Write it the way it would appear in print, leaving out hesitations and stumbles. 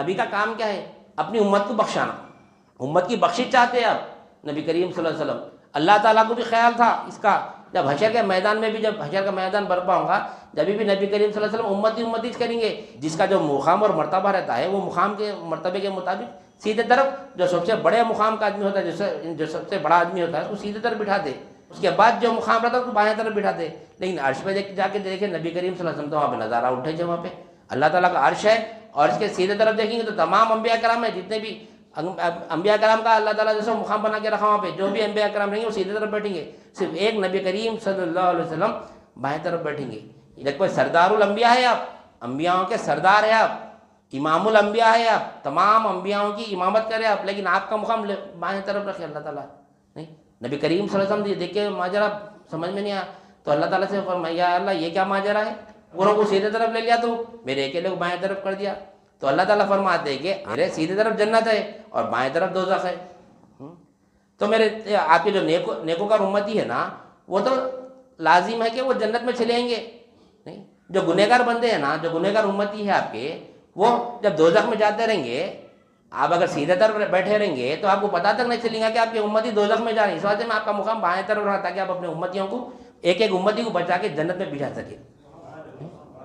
نبی کا کام کیا ہے؟ اپنی امت کو بخشانا، امت کی بخشش چاہتے ہیں آپ نبی کریم صلی اللہ علیہ وسلم۔ اللہ تعالیٰ کو بھی خیال تھا اس کا، جب حشر کے میدان میں بھی، جب حشر کا میدان برپا ہوگا، جب بھی نبی کریم صلی اللہ علیہ وسلم امتی امتی کریں گے، جس کا جو مقام اور مرتبہ رہتا ہے وہ مقام کے مرتبے کے مطابق سیدھے طرف، جو سب سے بڑے مقام کا آدمی ہوتا ہے، جو سب سے بڑا آدمی ہوتا ہے اس کو سیدھے طرف بٹھا دے، اس کے بعد جو مقام رہتا ہے اس کو بائیں طرف بٹھا دے۔ لیکن عرش پہ جا کے دیکھیں نبی کریم صلی اللہ علیہ وسلم تو وہاں پہ نظارہ اٹھے جو وہاں پہ اللہ تعالیٰ کا عرش ہے، اور اس کے سیدھے طرف دیکھیں گے تو تمام انبیاء کرام ہیں، جتنے بھی انبیاء کرام کا اللہ تعالیٰ جیسا مقام بنا کے رکھا وہاں پہ، جو بھی انبیاء کرام رہیں گے وہ سیدھے طرف بیٹھیں گے، صرف ایک نبی کریم صلی اللہ علیہ وسلم بائیں طرف بیٹھیں گے۔ یہ کوئی سردار الانبیاء ہے، آپ انبیاءوں کے سردار ہیں، آپ امام الانبیاء ہے، آپ تمام انبیاءوں کی امامت کریں آپ، لیکن آپ کا مقام بائیں طرف رکھے اللہ تعالیٰ نہیں۔ نبی کریم صلی اللہ علیہ وسلم دیکھ کے ماجرا سمجھ میں نہیں آیا تو اللہ تعالیٰ سے فرمایا یا اللہ یہ کیا ماجرا ہے، پوروں کو سیدھے طرف لے لیا تو میرے اکیلے کو بائیں طرف کر دیا۔ تو اللہ تعالیٰ فرماتے ہیں کہ میرے سیدھے طرف جنت ہے اور بائیں طرف دوزخ ہے، تو میرے آپ کے جو نیکوکار امتی ہے نا وہ تو لازم ہے کہ وہ جنت میں چلیں گے نہیں، جو گنہگار بندے ہیں نا، جو گنہگار امتی ہے آپ کے، وہ جب دوزخ میں جاتے رہیں گے، آپ اگر سیدھے طرف بیٹھے رہیں گے تو آپ کو پتہ تک نہیں چلے گا کہ آپ کی امتی دوزخ میں جا رہی ہے۔ اس وجہ میں آپ کا مقام بائیں طرف رہا تاکہ آپ اپنے امتیوں کو ایک ایک امتی کو بچا کے جنت میں بٹھا سکے۔